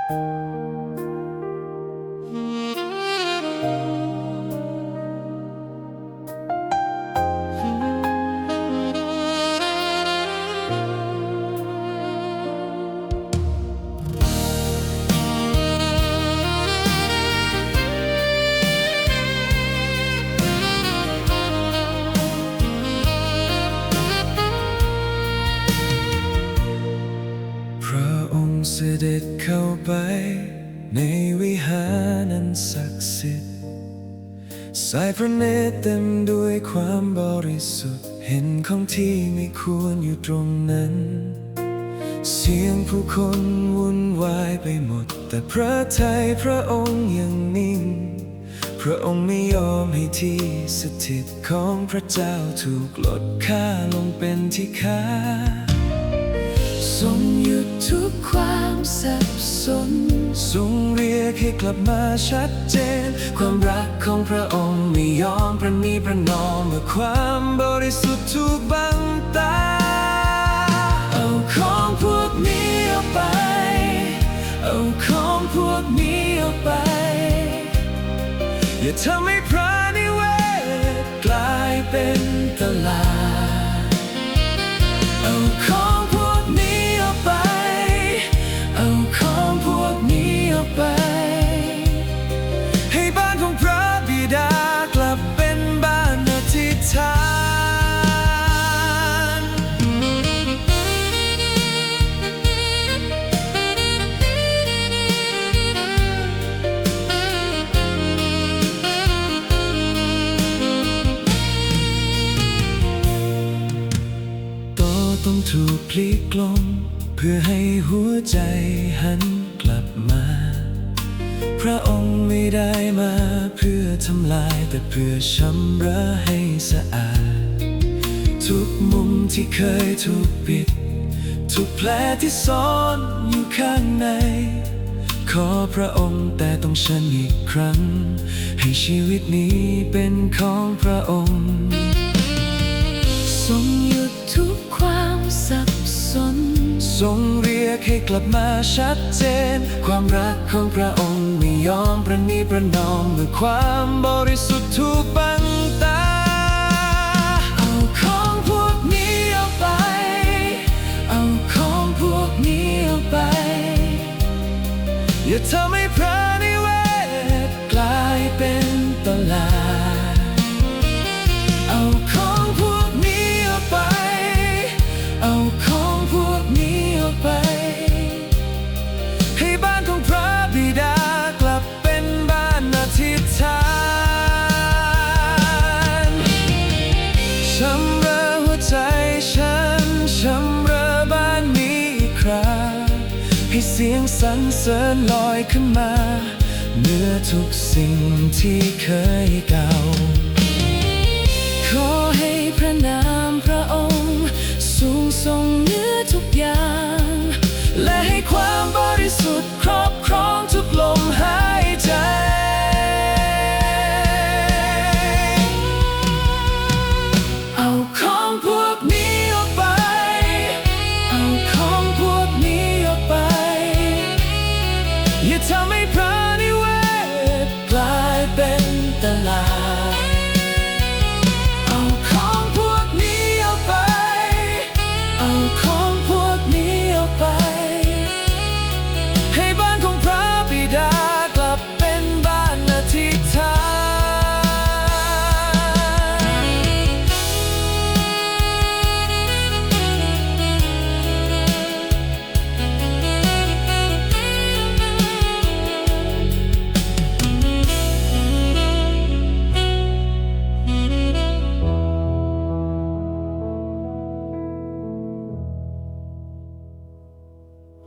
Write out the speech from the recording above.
พระองค์เสด็จเข้าไปในวิหารอันศักดิ์สิทธิ์สายพระเนตรเต็มด้วยความบริสุทธิ์เห็นของที่ไม่ควรอยู่ตรงนั้นเสียงผู้คนวุ่นวายไปหมดแต่พระทัยพระองค์ยังนิ่งพระองค์ไม่ยอมให้ที่สถิตของพระเจ้าถูกลดค่าลงเป็นที่ค่าทรงหยุดทุกความสับสนทรงเรียกให้กลับมาชัดเจนความรักของพระองค์ไม่ยอมประนีประนอมเมื่อความบริสุทธิ์ถูกบังตาเอาของพวกนี้ออกไปเอาของพวกนี้ออกไปอย่าทำให้พระนิเวศกลายเป็นตลาดเอาของพวกนี้ออกไปเอาของพวกนี้ออกไปให้บ้านของพระบิดากลับเป็นบ้านอธิษฐานต้องถูกพลิกลงเพื่อให้หัวใจหันกลับมาพระองค์ไม่ได้มาเพื่อทำลายแต่เพื่อชำระให้สะอาดทุกมุมที่เคยถูกปิดทุกแผลที่ซ่อนอยู่ข้างในขอพระองค์แต่ต้องฉันอีกครั้งให้ชีวิตนี้เป็นของพระองค์ทรงหยุดทุกความสับสนทรงเรียกให้กลับมาชัดเจนความรักของพระองค์ไม่ยอมประนีประนอมเมื่อความบริสุทธิ์ถูกบังตาเอาของพวกนี้ออกไปเอาของพวกนี้ออกไปอย่าทำให้พระนิเวศกลายเป็นตลาดเอาของพวกนี้ออกไปเอาของพวกนี้ออกไปให้บ้านของพระบิดากลับเป็นบ้านอธิษฐานชำระหัวใจฉันชำระบ้านนี้อีกคราให้เสียงสรรเสริญลอยขึ้นมาเหนือทุกสิ่งที่เคยเก่าขอให้พระนามพระองค์สูงส่งเหนือทุกอย่างและให้ความบริสุทธิ์ครอบครองทุกลมหายใจเอาของพวกนี้ออกไปเอาของพวกนี้ออกไปอย่าทำให้พระนิเวศกลายเป็นตลาดเอาของพวกนี้ออกไปเอาของพวกนี้ออกไปให้บ้